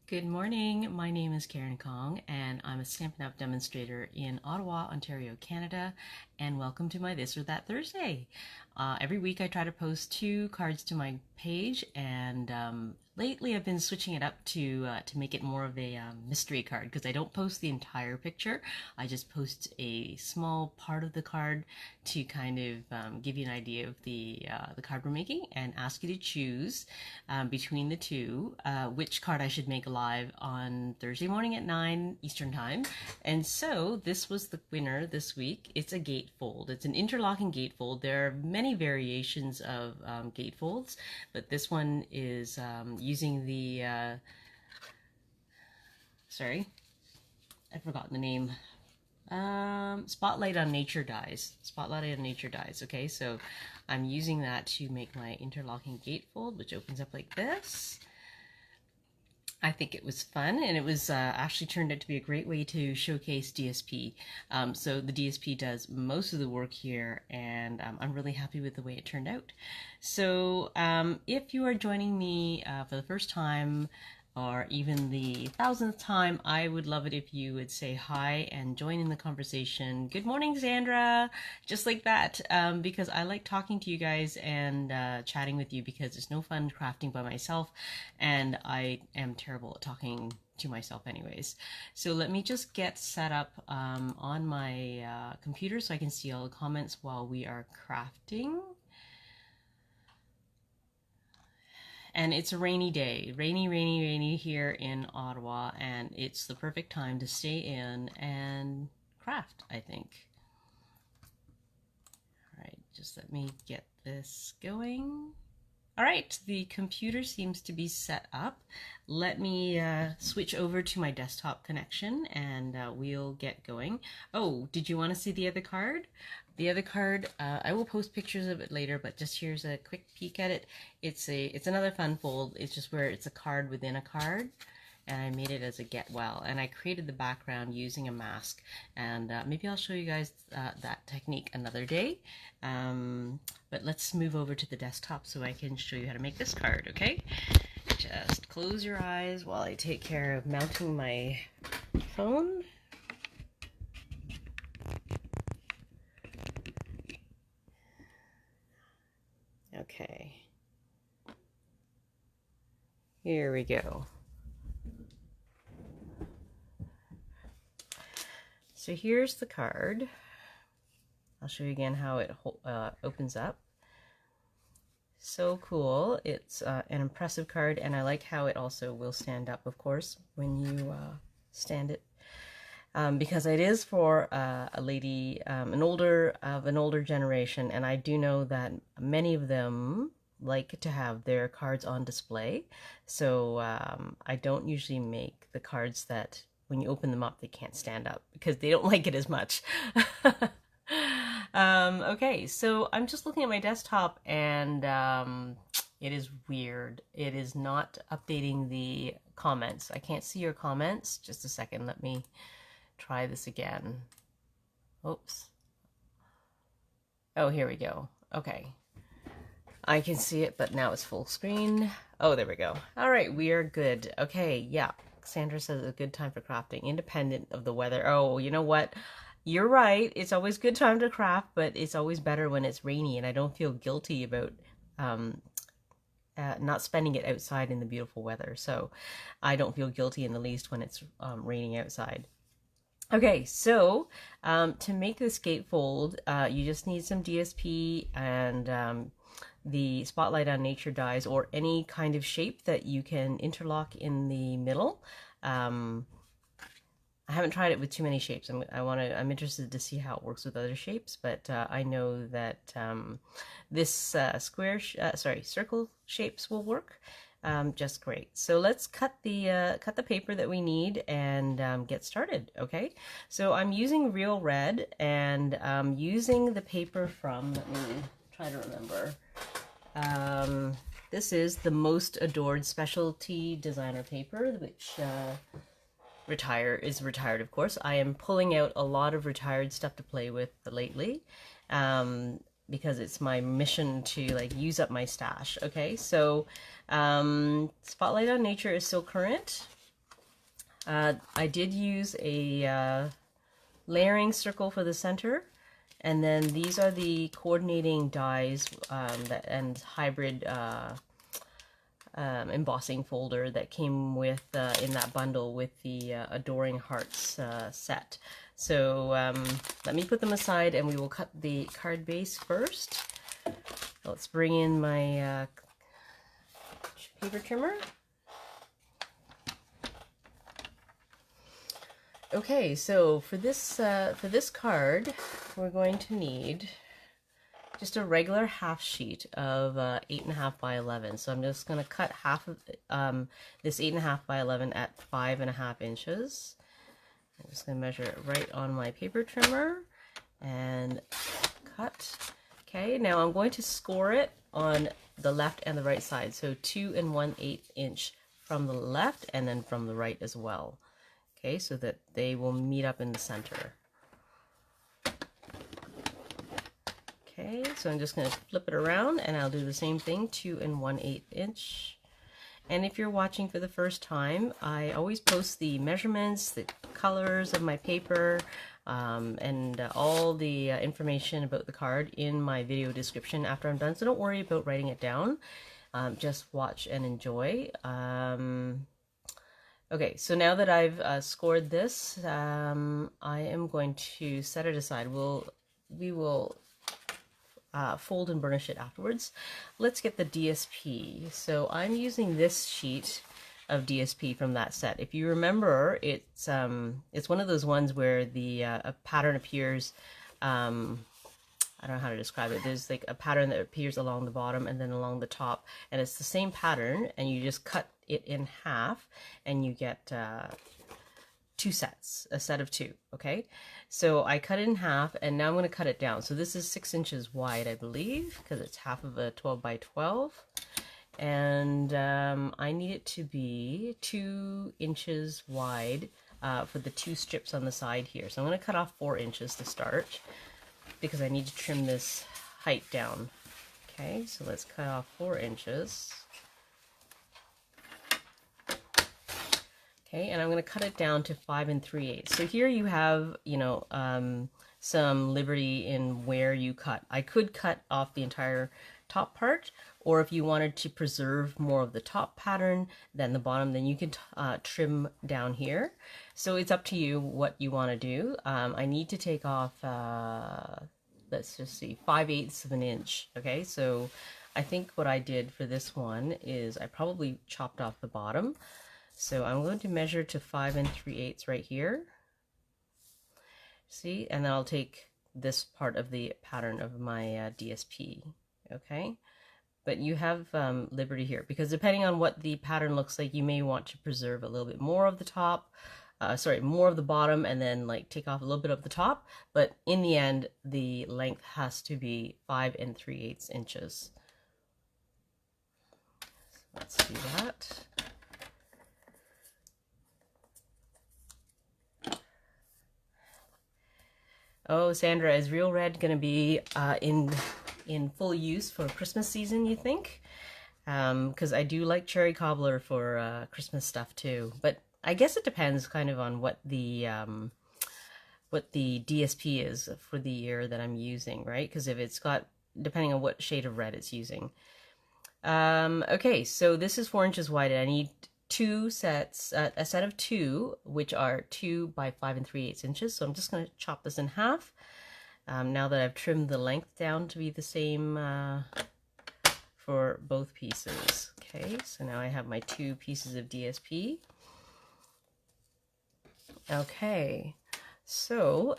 Good morning. My name is Karen Kong and I'm a Stampin' Up! Demonstrator in Ottawa, Ontario, Canada, and welcome to my This or That Thursday. Every week I try to post 2 cards to my page, and lately I've been switching it up to make it more of a mystery card, because I don't post the entire picture. I just post a small part of the card to kind of give you an idea of the card we're making and ask you to choose between the two which card I should make live on Thursday morning at 9 Eastern Time. And so this was the winner this week. It's a gatefold. It's an interlocking gatefold. There are many variations of gatefolds, but this one is using the sorry, I've forgotten the name. Spotlight on Nature dies. Spotlight on Nature dies. Okay, so I'm using that to make my interlocking gatefold, which opens up like this. I think it was fun, and it was actually turned out to be a great way to showcase DSP. So the DSP does most of the work here, and I'm really happy with the way it turned out. So if you are joining me for the first time, or even the 1000th time, I would love it if you would say hi and join in the conversation. Good morning, Sandra, just like that, because I like talking to you guys and chatting with you, because it's no fun crafting by myself, and I am terrible at talking to myself anyways. So let me just get set up on my computer so I can see all the comments while we are crafting. And it's a rainy day, rainy here in Ottawa, and it's the perfect time to stay in and craft, I think. All right, just let me get this going. All right, the computer seems to be set up. Let me switch over to my desktop connection, and we'll get going. Oh, did you want to see the other card? The other card, I will post pictures of it later, but just here's a quick peek at it. It's another fun fold. It's just where it's a card within a card, and I made it as a get well, and I created the background using a mask, and maybe I'll show you guys that technique another day. But let's move over to the desktop so I can show you how to make this card, okay? Just close your eyes while I take care of mounting my phone. Okay, here we go. So here's the card. I'll show you again how it opens up. So cool. It's an impressive card, and I like how it also will stand up, of course, when you stand it. Because it is for a lady, an older generation, and I do know that many of them like to have their cards on display. So I don't usually make the cards that when you open them up they can't stand up, because they don't like it as much. Okay, so I'm just looking at my desktop, and it is weird. It is not updating the comments. I can't see your comments. Just a second, let me try this again. Oops. Oh, here we go. Okay. I can see it, but now it's full screen. Oh, there we go. All right, we are good. Okay, yeah. Sandra says it's a good time for crafting, independent of the weather. Oh, you know what? You're right. It's always a good time to craft, but it's always better when it's rainy, and I don't feel guilty about not spending it outside in the beautiful weather. So I don't feel guilty in the least when it's raining outside. Okay, so to make this gatefold, you just need some DSP and the Spotlight on Nature dies, or any kind of shape that you can interlock in the middle. I haven't tried it with too many shapes. I'm interested to see how it works with other shapes, but I know that this circle shapes will work just great. So let's cut the paper that we need and get started. Okay, so I'm using Real Red, and using the paper from, let me try to remember. This is the Most Adored Specialty Designer paper, which is retired, of course. I am pulling out a lot of retired stuff to play with lately, because it's my mission to like use up my stash. Okay, so Spotlight on Nature is still current. I did use a layering circle for the center, and then these are the coordinating dies and hybrid embossing folder that came with in that bundle with the Adoring Hearts set. So let me put them aside and we will cut the card base first. Let's bring in my paper trimmer. Okay, so for this card, we're going to need just a regular half sheet of 8.5 by 11. So I'm just going to cut half of this 8.5 by 11 at 5.5 inches. I'm just going to measure it right on my paper trimmer and cut. Okay, now I'm going to score it on the left and the right side. So 2 1/8 inch from the left and then from the right as well. Okay, so that they will meet up in the center. Okay, so I'm just going to flip it around and I'll do the same thing, 2 1/8 inch. And if you're watching for the first time, I always post the measurements, the colors of my paper, and all the information about the card in my video description after I'm done. So don't worry about writing it down. Just watch and enjoy. Okay, so now that I've scored this, I am going to set it aside. We will fold and burnish it afterwards. Let's get the DSP. So I'm using this sheet of DSP from that set. If you remember, it's one of those ones where the a pattern appears. I don't know how to describe it. There's like a pattern that appears along the bottom and then along the top, and it's the same pattern, and you just cut it in half and you get two sets, a set of two. Okay, so I cut it in half and now I'm going to cut it down. So this is 6 inches wide, I believe, because it's half of a 12 by 12, and I need it to be 2 inches wide for the two strips on the side here. So I'm going to cut off 4 inches to start because I need to trim this height down. Okay, so let's cut off 4 inches. Okay, and I'm going to cut it down to 5 3/8. So here you have, you know, some liberty in where you cut. I could cut off the entire top part, or if you wanted to preserve more of the top pattern than the bottom, then you can trim down here. So it's up to you what you want to do. I need to take off, let's just see, 5/8 of an inch. Okay, so I think what I did for this one is I probably chopped off the bottom. So I'm going to measure to 5 3/8 right here. See, and then I'll take this part of the pattern of my DSP. Okay, but you have liberty here because depending on what the pattern looks like, you may want to preserve a little bit more of the top, more of the bottom, and then like take off a little bit of the top. But in the end, the length has to be 5 3/8 inches. So let's do that. Oh, Sandra, is Real Red going to be in full use for Christmas season, you think? Because I do like cherry cobbler for Christmas stuff too. But I guess it depends kind of on what the DSP is for the year that I'm using, right? Because if it's got, depending on what shade of red it's using. Okay, so this is 4 inches wide, and I need two sets, a set of two, which are 2 by 5 3/8 inches. So I'm just going to chop this in half. Now that I've trimmed the length down to be the same for both pieces. Okay, so now I have my 2 pieces of DSP. Okay, so,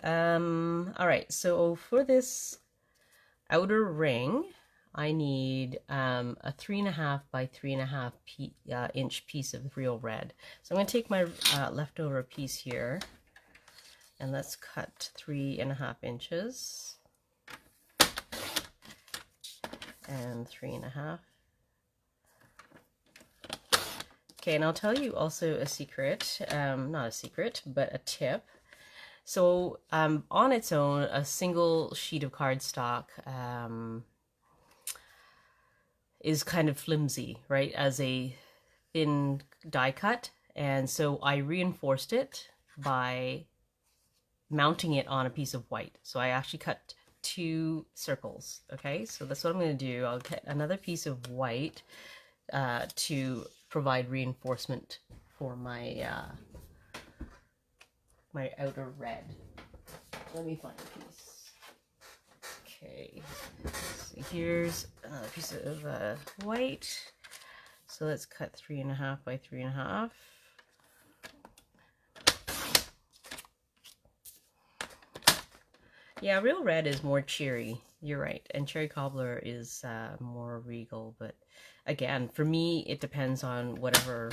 all right, so for this outer ring, I need a 3.5 by 3.5 inch piece of Real Red. So I'm going to take my leftover piece here, and let's cut 3.5 inches and 3.5. Okay, and I'll tell you also a secret, not a secret, but a tip. So on its own, a single sheet of cardstock is kind of flimsy, right, as a thin die cut, and so I reinforced it by mounting it on a piece of white. So I actually cut 2 circles. Okay, so that's what I'm going to do. I'll get another piece of white to provide reinforcement for my my outer red. Let me find a piece. Okay, so here's another piece of white. So let's cut 3.5 by 3.5. Yeah, real red is more cheery. You're right. And cherry cobbler is more regal. But again, for me, it depends on whatever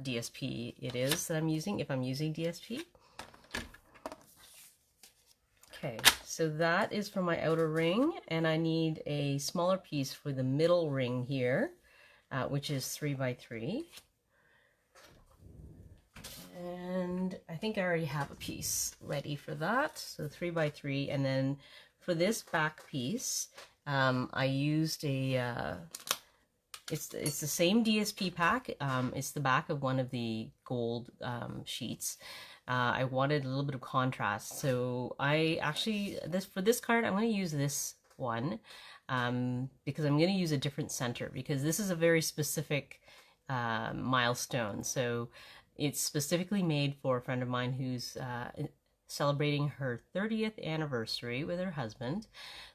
DSP it is that I'm using, if I'm using DSP. Okay, so that is for my outer ring. And I need a smaller piece for the middle ring here, which is 3 by 3. And I think I already have a piece ready for that. So 3 by 3. And then for this back piece, I used a, it's the same DSP pack. It's the back of one of the gold sheets. I wanted a little bit of contrast. So I actually, for this card, I'm going to use this one because I'm going to use a different center because this is a very specific milestone. So it's specifically made for a friend of mine who's celebrating her 30th anniversary with her husband.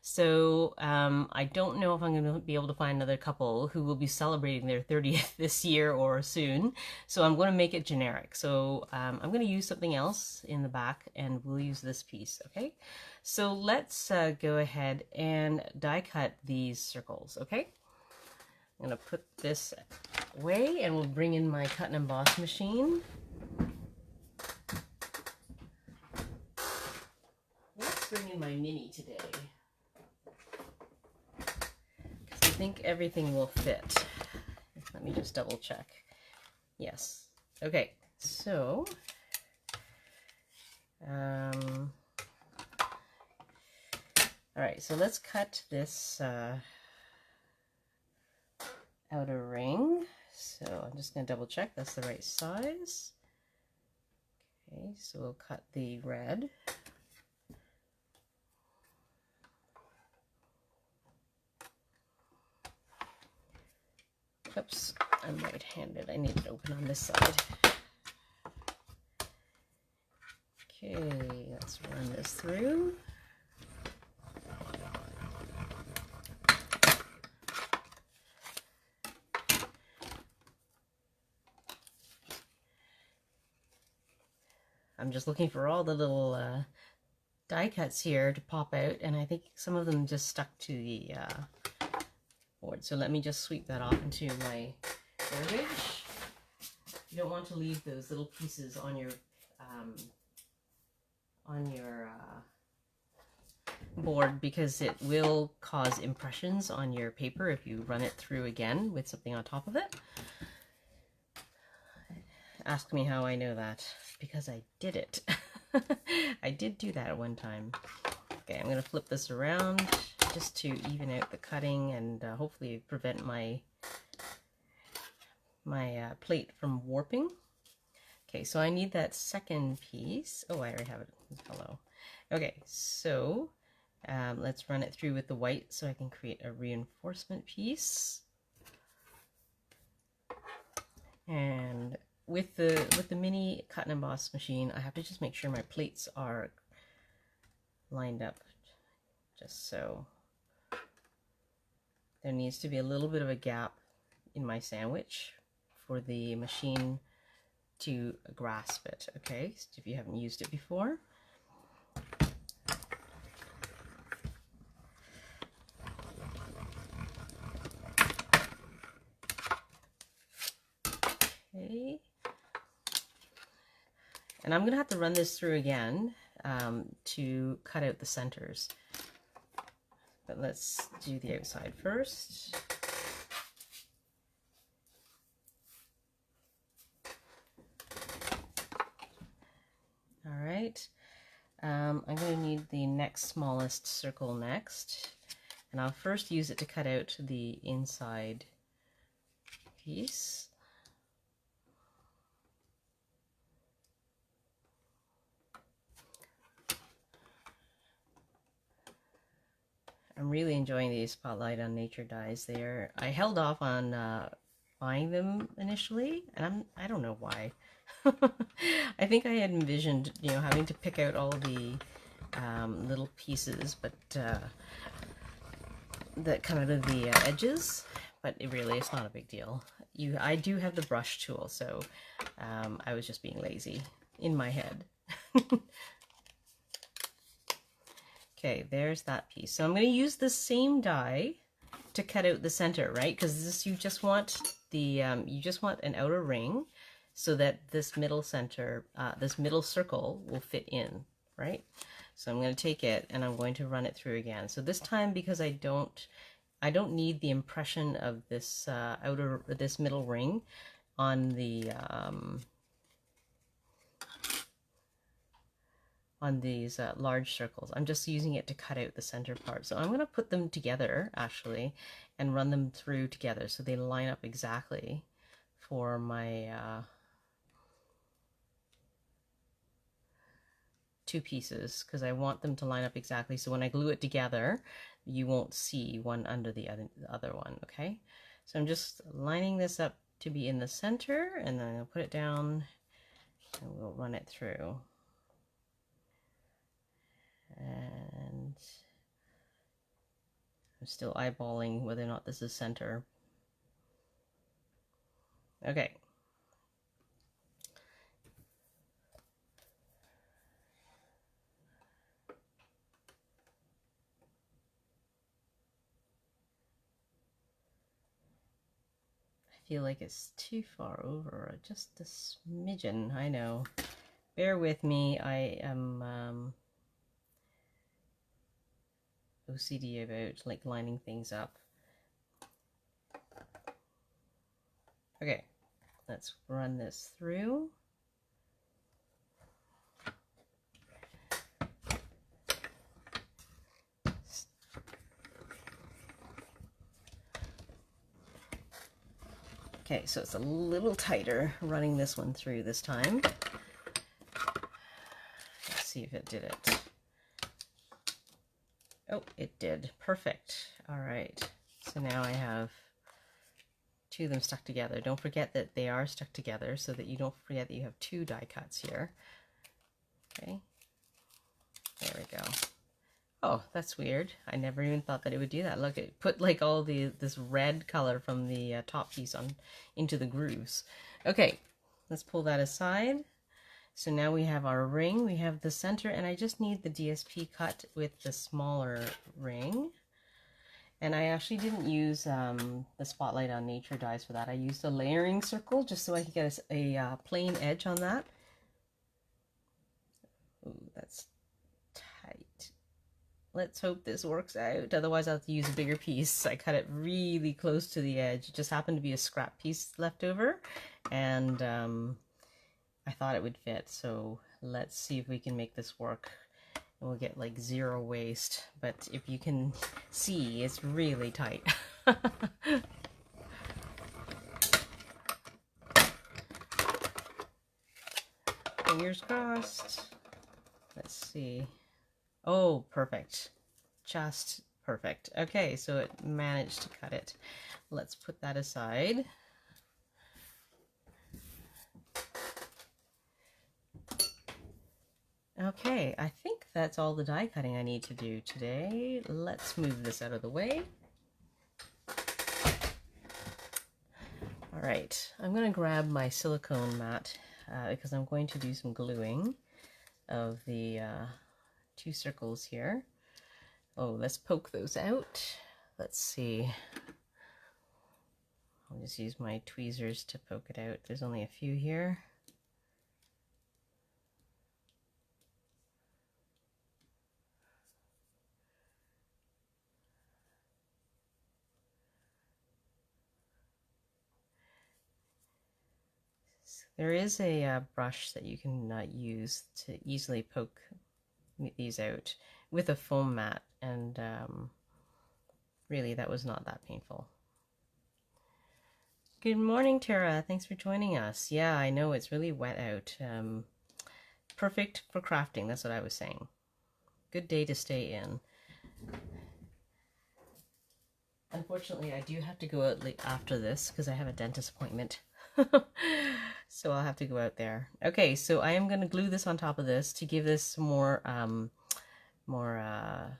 So I don't know if I'm going to be able to find another couple who will be celebrating their 30th this year or soon. So I'm going to make it generic. So I'm going to use something else in the back and we'll use this piece, okay? So let's go ahead and die cut these circles, okay? I'm going to put this away and we'll bring in my cut and emboss machine. Let's bring in my mini today because I think everything will fit. Let me just double check. Yes. Okay, so all right, so let's cut this outer ring. So I'm just going to double check that's the right size. Okay, so we'll cut the red. Oops, I'm right-handed. I need it open on this side. Okay, let's run this through. I'm just looking for all the little die cuts here to pop out, and I think some of them just stuck to the board. So let me just sweep that off into my garbage. You don't want to leave those little pieces on your board because it will cause impressions on your paper if you run it through again with something on top of it. Ask me how I know that, because I did it. I did do that at one time. Okay, I'm going to flip this around just to even out the cutting and hopefully prevent my plate from warping. Okay, so I need that second piece. Oh, I already have it. Hello. Okay, so let's run it through with the white so I can create a reinforcement piece. And with the mini cut and emboss machine, I have to just make sure my plates are lined up just so. There needs to be a little bit of a gap in my sandwich for the machine to grasp it, okay? So if you haven't used it before. Okay. And I'm going to have to run this through again to cut out the centers. But let's do the outside first. All right. I'm going to need the next smallest circle next. And I'll first use it to cut out the inside piece. really enjoying these Spotlight on Nature dies. I held off on buying them initially, and I don't know why. I think I had envisioned, you know, having to pick out all the little pieces, but that come out of the edges, but it really is not a big deal. I do have the brush tool, so I was just being lazy in my head. Okay, there's that piece. So I'm going to use the same die to cut out the center, right? Because this, you just want an outer ring so that this middle center, this middle circle will fit in, right? So I'm going to take it and I'm going to run it through again. So this time, because I don't need the impression of this this middle ring on the on these large circles. I'm just using it to cut out the center part. So I'm going to put them together actually and run them through together so they line up exactly for my two pieces, because I want them to line up exactly so when I glue it together you won't see one under the other one. Okay, so I'm just lining this up to be in the center, and then I'll put it down and we'll run it through. And I'm still eyeballing whether or not this is center. Okay. I feel like it's too far over, just a smidgen, I know. Bear with me, I am OCD about like lining things up. Okay, let's run this through. Okay, so it's a little tighter running this one through this time. Let's see if it did it. Oh, it did. Perfect. All right. So now I have two of them stuck together. Don't forget that they are stuck together so that you don't forget that you have two die cuts here. Okay. There we go. Oh, that's weird. I never even thought that it would do that. Look, it put like all this red color from the top piece on into the grooves. Okay, let's pull that aside. So now we have our ring, we have the center, and I just need the DSP cut with the smaller ring. And I actually didn't use the Spotlight on Nature dies for that. I used a layering circle just so I could get a plain edge on that. Ooh, that's tight. Let's hope this works out. Otherwise I'll have to use a bigger piece. I cut it really close to the edge. It just happened to be a scrap piece left over. And I thought it would fit, so let's see if we can make this work. And we'll get like zero waste, but if you can see, it's really tight. Fingers crossed. Let's see. Oh, perfect. Just perfect. Okay, so it managed to cut it. Let's put that aside. Okay, I think that's all the die cutting I need to do today. Let's move this out of the way. All right, I'm going to grab my silicone mat because I'm going to do some gluing of the two circles here. Oh, let's poke those out. Let's see. I'll just use my tweezers to poke it out. There's only a few here. There is a brush that you can use to easily poke these out with a foam mat, and really that was not that painful. Good morning, Tara. Thanks for joining us. Yeah, I know it's really wet out. Perfect for crafting, that's what I was saying. Good day to stay in. Unfortunately, I do have to go out after this because I have a dentist appointment. So I'll have to go out there. Okay, so I am going to glue this on top of this to give this more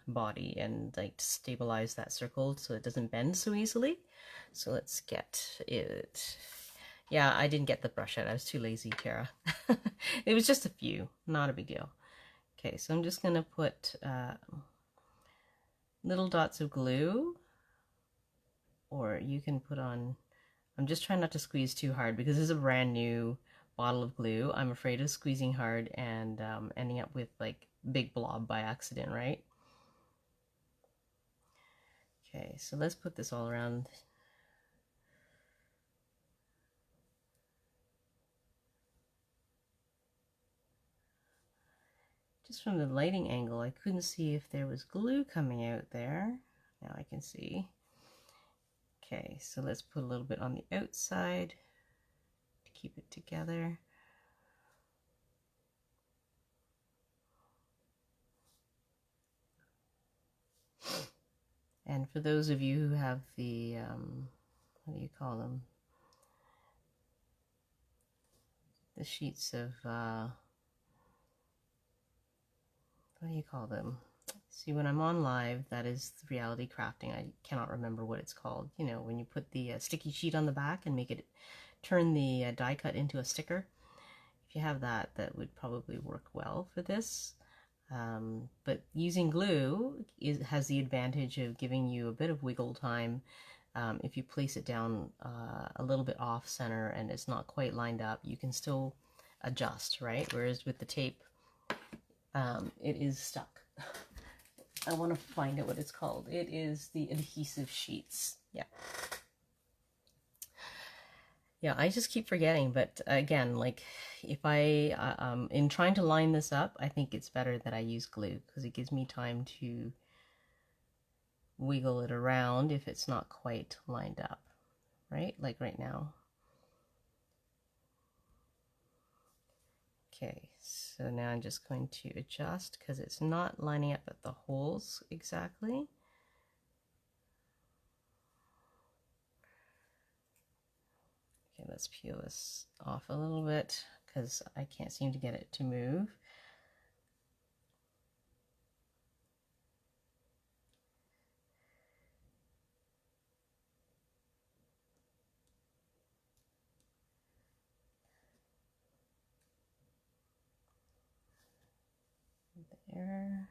body and like stabilize that circle so it doesn't bend so easily. So let's get it. Yeah, I didn't get the brush out. I was too lazy, Tara. It was just a few, not a big deal. Okay, so I'm just going to put little dots of glue, or you can put on, I'm just trying not to squeeze too hard because this is a brand new bottle of glue. I'm afraid of squeezing hard and ending up with like big blob by accident, right? Okay, so let's put this all around. Just from the lighting angle, I couldn't see if there was glue coming out there. Now I can see. Okay, so let's put a little bit on the outside to keep it together. And for those of you who have the, what do you call them? The sheets of, what do you call them? See, when I'm on live, that is reality crafting. I cannot remember what it's called. You know, when you put the sticky sheet on the back and make it turn the die cut into a sticker. If you have that, that would probably work well for this. But using glue has the advantage of giving you a bit of wiggle time. If you place it down a little bit off center and it's not quite lined up, you can still adjust, right? Whereas with the tape, it is stuck. I want to find out what it's called. It is the adhesive sheets. Yeah. Yeah, I just keep forgetting, but again, like if I, in trying to line this up, I think it's better that I use glue because it gives me time to wiggle it around if it's not quite lined up, right? Like right now. Okay, so now I'm just going to adjust because it's not lining up at the holes exactly. Okay, let's peel this off a little bit because I can't seem to get it to move. There.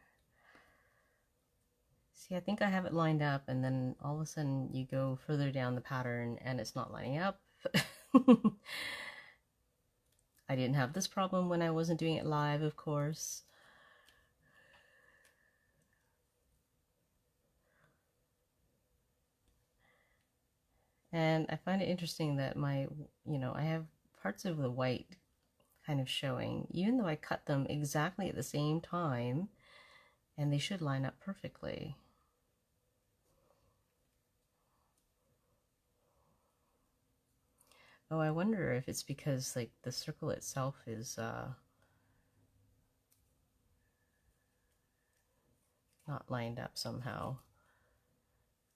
See, I think I have it lined up, and then all of a sudden you go further down the pattern and it's not lining up. I didn't have this problem when I wasn't doing it live, of course. And I find it interesting that my, I have parts of the white kind of showing, even though I cut them exactly at the same time, and they should line up perfectly. Oh, I wonder if it's because like the circle itself is not lined up somehow.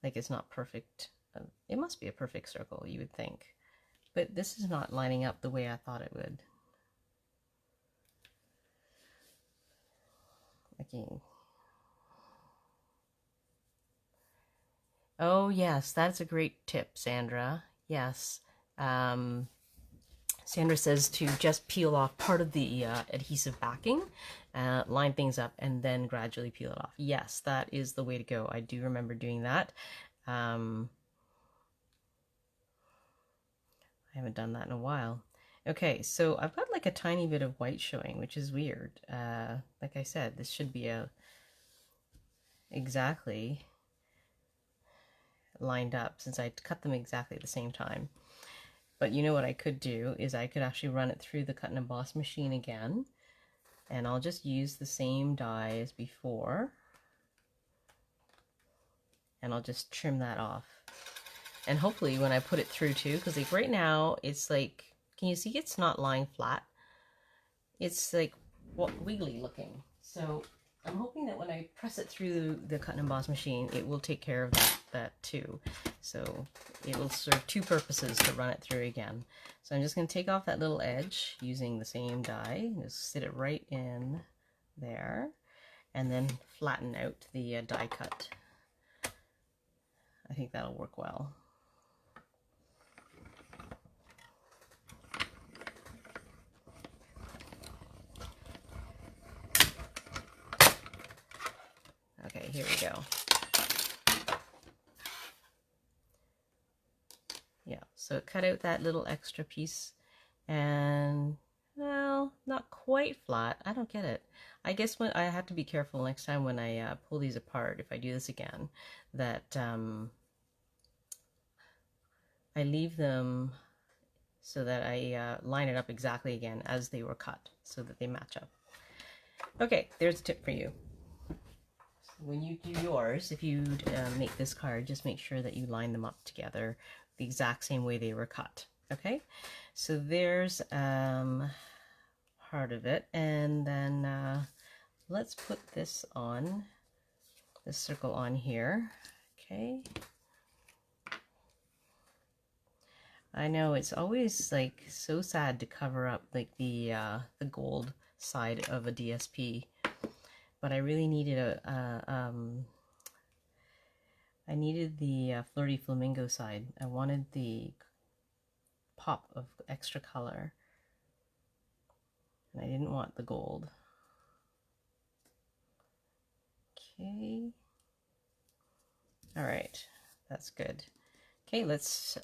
Like it's not perfect. It must be a perfect circle, you would think. But this is not lining up the way I thought it would. Okay. Oh yes, that's a great tip, Sandra. Yes. Sandra says to just peel off part of the adhesive backing, line things up, and then gradually peel it off. Yes, that is the way to go. I do remember doing that. I haven't done that in a while. Okay, so I've got like a tiny bit of white showing, which is weird. Like I said, this should be exactly lined up since I cut them exactly at the same time. But you know what I could do is I could actually run it through the cut and emboss machine again, and I'll just use the same die as before, and I'll just trim that off. And hopefully when I put it through too, because like right now it's like, can you see it's not lying flat? It's like wiggly looking. So I'm hoping that when I press it through the cut and emboss machine, it will take care of that too. So it will serve two purposes to run it through again. So I'm just going to take off that little edge using the same die, just sit it right in there, and then flatten out the die cut. I think that'll work well. Okay, here we go. Yeah, so it cut out that little extra piece, and well, not quite flat. I don't get it. I guess when I have to be careful next time when I pull these apart, if I do this again, that I leave them so that I line it up exactly again as they were cut, so that they match up. Okay, there's a tip for you. When you do yours, if you make this card, just make sure that you line them up together the exact same way they were cut. Okay, so there's part of it, and then let's put this on, this circle on here. Okay, I know it's always like so sad to cover up like the gold side of a DSP, but I really needed I needed the Flirty Flamingo side. I wanted the pop of extra color, and I didn't want the gold. Okay. All right, that's good. Okay, let's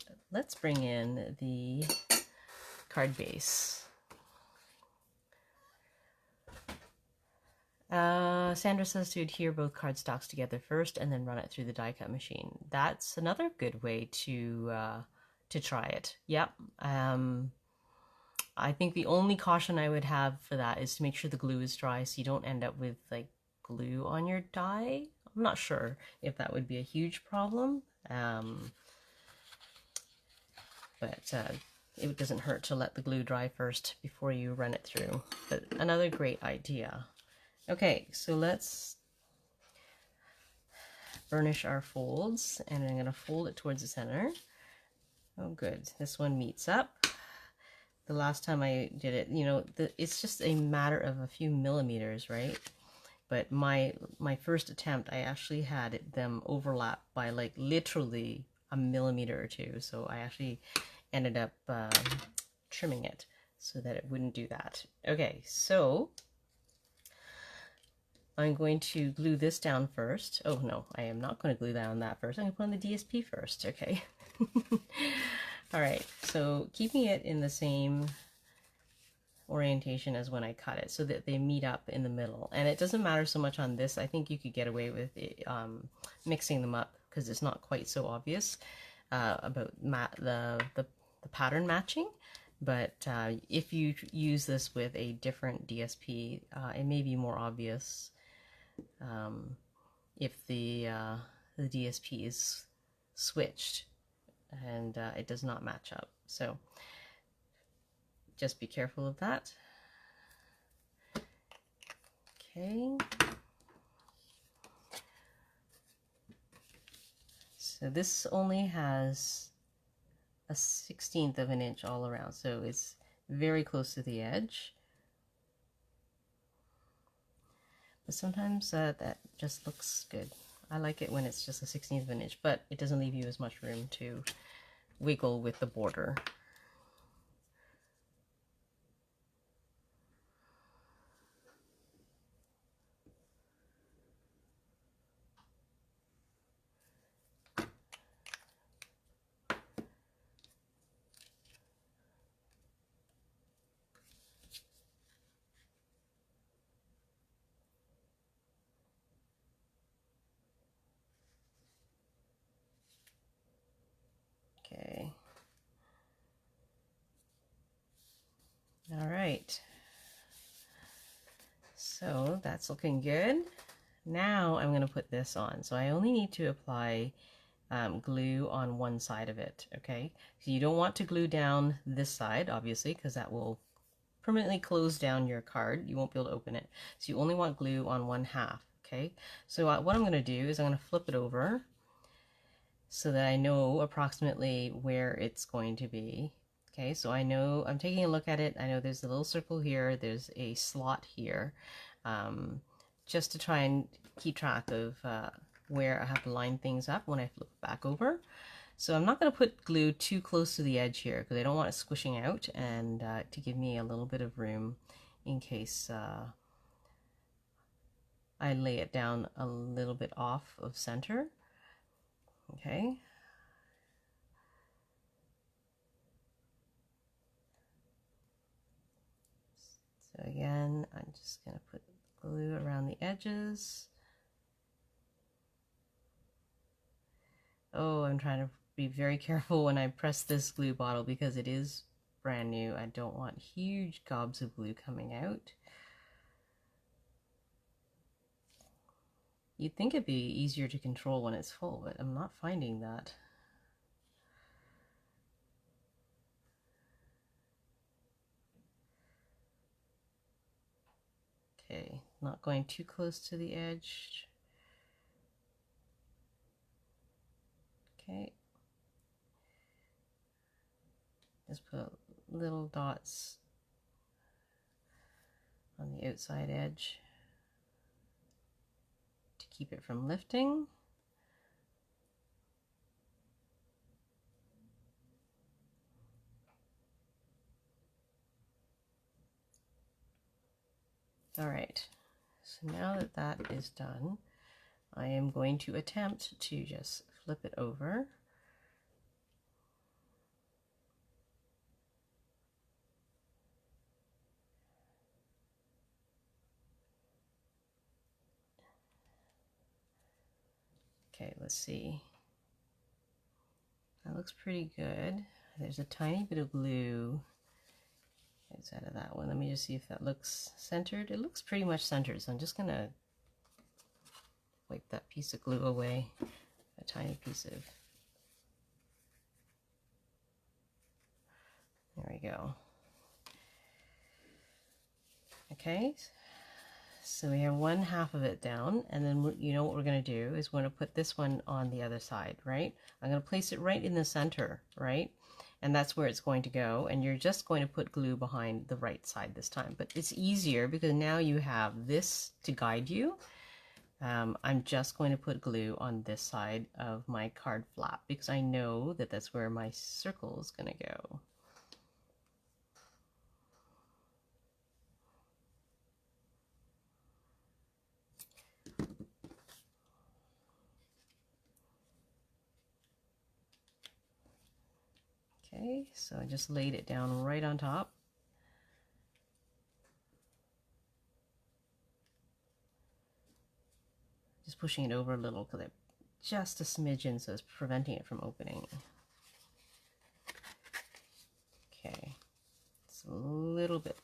bring in the card base. Sandra says to adhere both cardstocks together first and then run it through the die cut machine. That's another good way to try it. Yep. I think the only caution I would have for that is to make sure the glue is dry so you don't end up with like glue on your die. I'm not sure if that would be a huge problem, but it doesn't hurt to let the glue dry first before you run it through. But another great idea. Okay, so let's burnish our folds, and I'm going to fold it towards the center. Oh, good. This one meets up. The last time I did it, you know, it's just a matter of a few millimeters, right? But my first attempt, I actually had them overlap by like literally a millimeter or two. So I actually ended up trimming it so that it wouldn't do that. Okay, so I'm going to glue this down first. Oh no, I am not going to glue down that first. I'm going to put on the DSP first, okay? All right, so keeping it in the same orientation as when I cut it so that they meet up in the middle. And it doesn't matter so much on this. I think you could get away with it, mixing them up because it's not quite so obvious about the pattern matching. But if you use this with a different DSP, it may be more obvious if the DSP is switched and it does not match up. So just be careful of that. Okay. So this only has a 1/16 of an inch all around, so it's very close to the edge. But sometimes that just looks good. I like it when it's just a 1/16 of an inch, but it doesn't leave you as much room to wiggle with the border. Okay. All right. So that's looking good. Now I'm going to put this on. So I only need to apply glue on one side of it, okay? So you don't want to glue down this side, obviously, because that will permanently close down your card. You won't be able to open it. So you only want glue on one half, okay? So what I'm going to do is I'm going to flip it over so that I know approximately where it's going to be. Okay, so I know, I'm taking a look at it. I know there's a little circle here, there's a slot here, just to try and keep track of where I have to line things up when I flip it back over. So I'm not going to put glue too close to the edge here because I don't want it squishing out, and to give me a little bit of room in case I lay it down a little bit off of center. Okay. So again, I'm just going to put glue around the edges. Oh, I'm trying to be very careful when I press this glue bottle because it is brand new. I don't want huge gobs of glue coming out. You'd think it'd be easier to control when it's full, but I'm not finding that. Okay, not going too close to the edge. Okay. Just put little dots on the outside edge to keep it from lifting. All right, so now that that is done, I am going to attempt to just flip it over. Okay, let's see. That looks pretty good. There's a tiny bit of glue outside of that one. Let me just see if that looks centered. It looks pretty much centered, so I'm just gonna wipe that piece of glue away. A tiny piece of, there we go. Okay, so we have one half of it down, and then you know what we're going to do is we're going to put this one on the other side, right? I'm going to place it right in the center, right? And that's where it's going to go, and you're just going to put glue behind the right side this time. But it's easier because now you have this to guide you. I'm just going to put glue on this side of my card flap because I know that that's where my circle is going to go. Okay, so I just laid it down right on top. Just pushing it over a little because just a smidgen, so it's preventing it from opening. Okay, it's a little bit,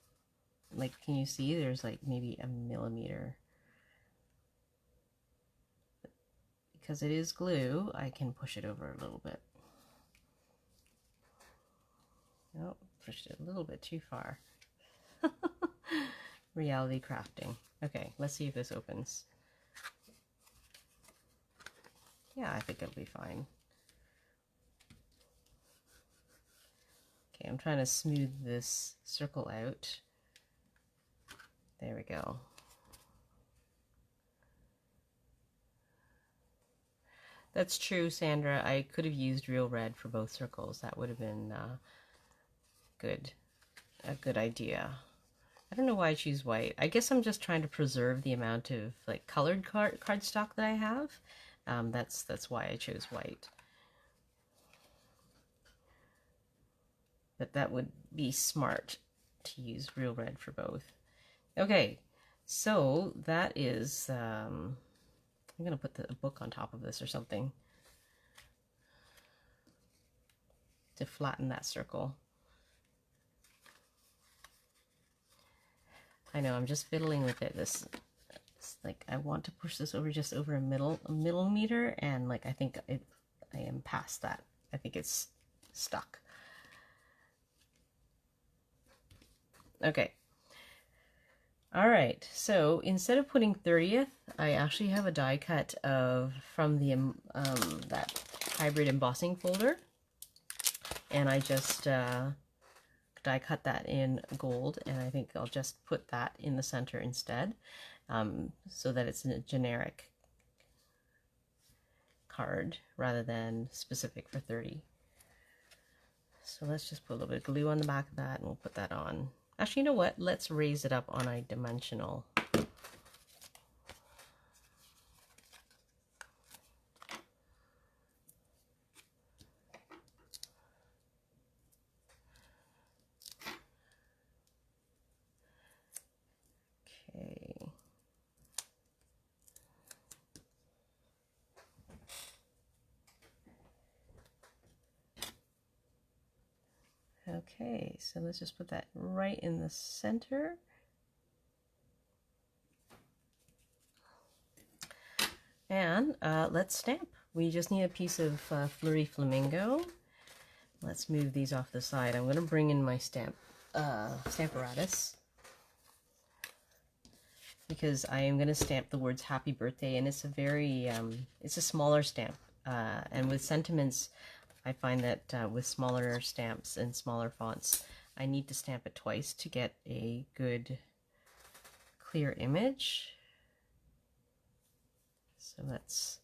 like, can you see there's like maybe a millimeter? But because it is glue, I can push it over a little bit. Oh, pushed it a little bit too far. Reality crafting. Okay, let's see if this opens. Yeah, I think it'll be fine. Okay, I'm trying to smooth this circle out. There we go. That's true, Sandra. I could have used real red for both circles. That would have been a good idea. I don't know why I choose white. I guess I'm just trying to preserve the amount of like colored cardstock that I have. That's why I chose white. But that would be smart to use real red for both. Okay, so that is, I'm going to put a book on top of this or something to flatten that circle. I know, I'm just fiddling with it. It's like I want to push this over just over a millimeter, and like I think I am past that. I think it's stuck. Okay. All right, so instead of putting 30th, I actually have a die cut from the that hybrid embossing folder, and I just die cut that in gold, and I think I'll just put that in the center instead, so that it's a generic card rather than specific for 30. So let's just put a little bit of glue on the back of that, and we'll put that on. Actually, you know what? Let's raise it up on a dimensional. Okay. Okay, so let's just put that right in the center. And let's stamp. We just need a piece of Flirty Flamingo. Let's move these off the side. I'm going to bring in my stamp apparatus, because I am going to stamp the words Happy Birthday, and it's a very, it's a smaller stamp. And with sentiments, I find that with smaller stamps and smaller fonts, I need to stamp it twice to get a good clear image. So let's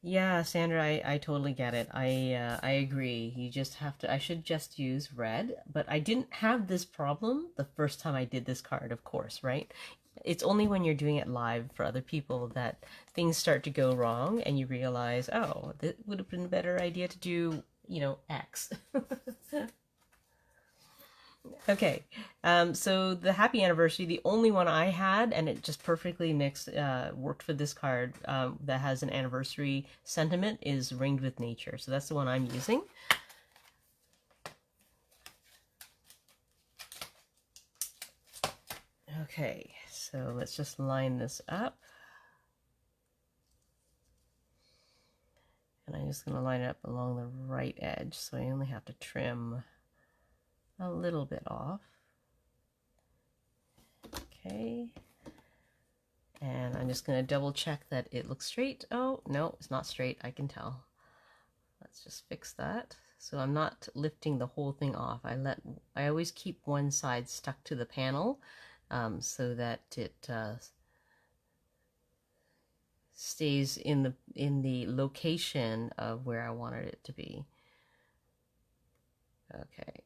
yeah, Sandra, I totally get it. I agree. You just have to, I should just use red, but I didn't have this problem the first time I did this card, of course, right? It's only when you're doing it live for other people that things start to go wrong and you realize, oh, that would have been a better idea to do, you know, X. Okay, so the happy anniversary, the only one I had, and it just perfectly worked for this card that has an anniversary sentiment, is Ringed with Nature. So that's the one I'm using. Okay, so let's just line this up. And I'm just going to line it up along the right edge, so I only have to trim a little bit off. Okay, and I'm just going to double check that it looks straight. Oh no, it's not straight, I can tell. Let's just fix that. So I'm not lifting the whole thing off. I always keep one side stuck to the panel, so that it stays in the location of where I wanted it to be. Okay.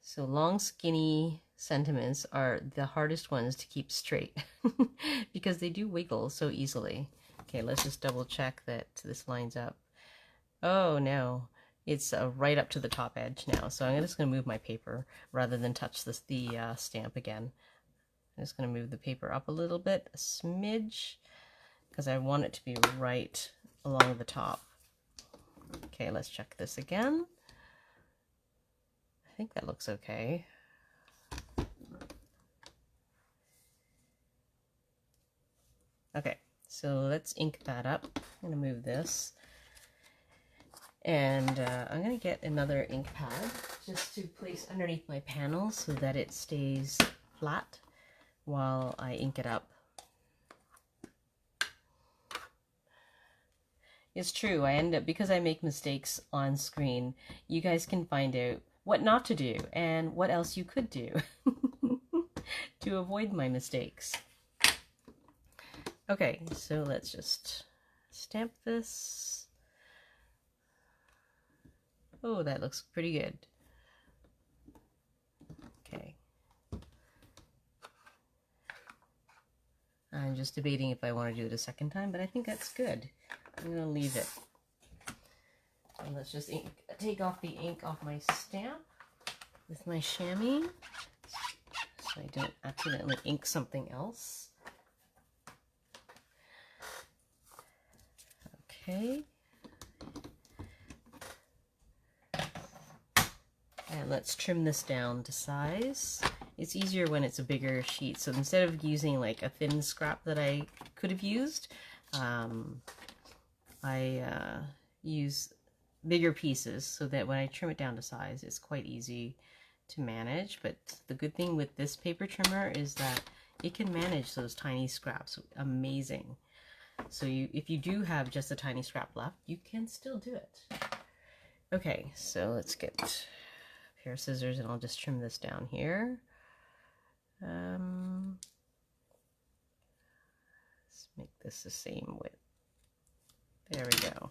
So long, skinny sentiments are the hardest ones to keep straight because they do wiggle so easily. Okay, let's just double check that this lines up. Oh no, it's right up to the top edge now. So I'm just going to move my paper rather than touch the stamp again. I'm just going to move the paper up a little bit, a smidge, because I want it to be right along the top. Okay, let's check this again. I think that looks okay. Okay, so let's ink that up. I'm going to move this. And I'm going to get another ink pad just to place underneath my panel so that it stays flat while I ink it up. It's true, I end up, because I make mistakes on screen, you guys can find out what not to do and what else you could do to avoid my mistakes. Okay, so let's just stamp this. Oh, that looks pretty good. Okay. I'm just debating if I want to do it a second time, but I think that's good. I'm going to leave it. And let's just take off the ink off my stamp with my chamois so I don't accidentally ink something else. Okay. And let's trim this down to size. it's easier when it's a bigger sheet. So instead of using like a thin scrap that I could have used, I use bigger pieces so that when I trim it down to size, it's quite easy to manage. But the good thing with this paper trimmer is that it can manage those tiny scraps amazing. So if you do have just a tiny scrap left, you can still do it. Okay, so let's get a pair of scissors and I'll just trim this down here. Let's make this the same width. There we go.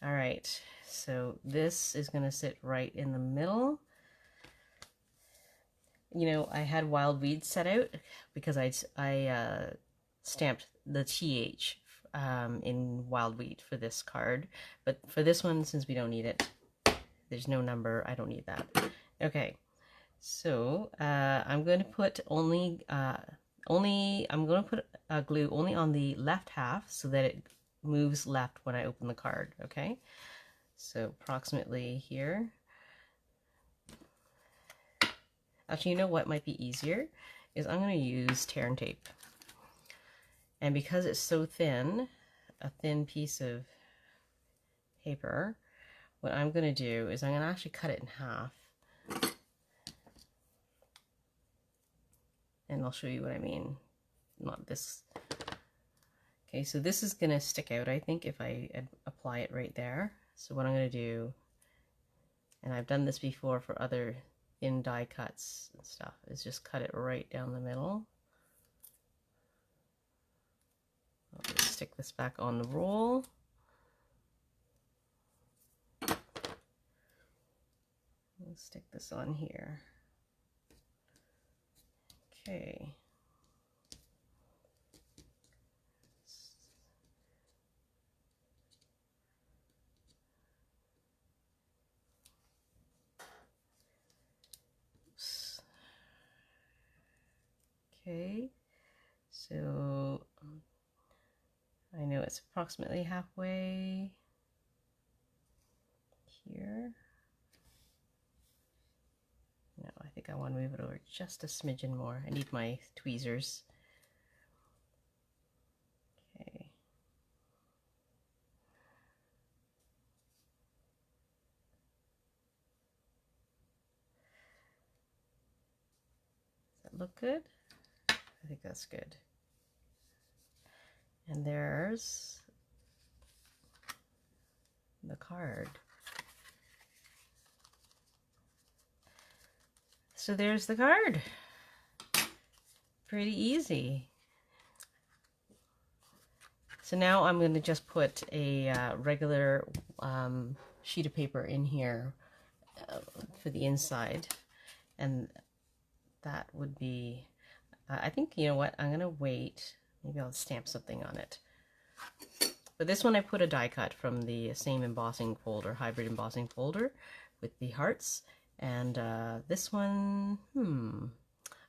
All right, so this is going to sit right in the middle. You know, I had wild weeds set out because I stamped the TH in wild weed for this card, but for this one, since we don't need it, there's no number, I don't need that. Okay, so I'm going to put I'm going to put glue only on the left half so that it moves left when I open the card. Okay, so approximately here. Actually, you know what might be easier is I'm going to use tear and tape. And because it's so thin, a thin piece of paper, what I'm going to do is I'm going to actually cut it in half. And I'll show you what I mean. Not this. Okay, so this is going to stick out, I think, if I apply it right there. So what I'm going to do, and I've done this before for other thin die cuts and stuff, is just cut it right down the middle. I'll just stick this back on the roll. I'll stick this on here. Okay. Okay, so I know it's approximately halfway here. No, I think I want to move it over just a smidgen more. I need my tweezers. Okay. Does that look good? I think that's good. And there's the card. So there's the card. Pretty easy. So now I'm going to just put a regular sheet of paper in here for the inside. And that would be, I think, you know what, I'm going to wait. Maybe I'll stamp something on it. But this one I put a die cut from the same embossing folder, hybrid embossing folder with the hearts. And this one, I'm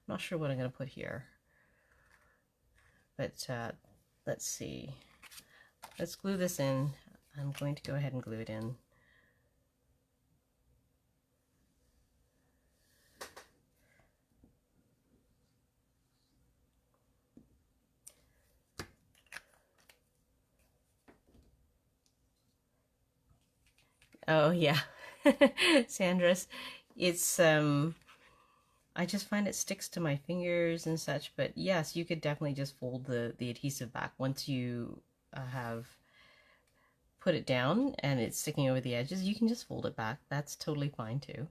not sure what I'm going to put here. But let's see. Let's glue this in. I'm going to go ahead and glue it in. Oh yeah, Sandra's. It's I just find it sticks to my fingers and such. But yes, you could definitely just fold the adhesive back once you have put it down and it's sticking over the edges. You can just fold it back. That's totally fine too.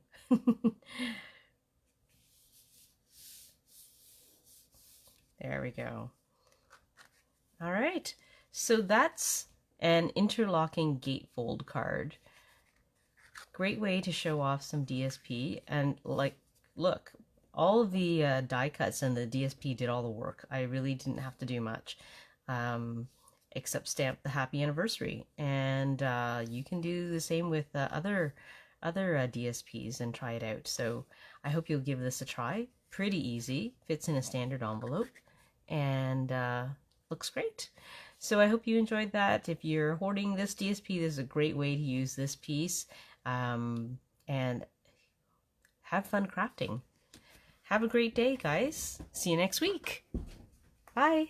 There we go. All right, so that's an interlocking gatefold card. Great way to show off some DSP. And like, look, all of the die cuts and the DSP did all the work. I really didn't have to do much except stamp the happy anniversary. And you can do the same with other DSPs and try it out. So I hope you'll give this a try. Pretty easy, fits in a standard envelope, and looks great. So I hope you enjoyed that. If you're hoarding this DSP, this is a great way to use this piece. And have fun crafting. Have a great day, guys. See you next week. Bye.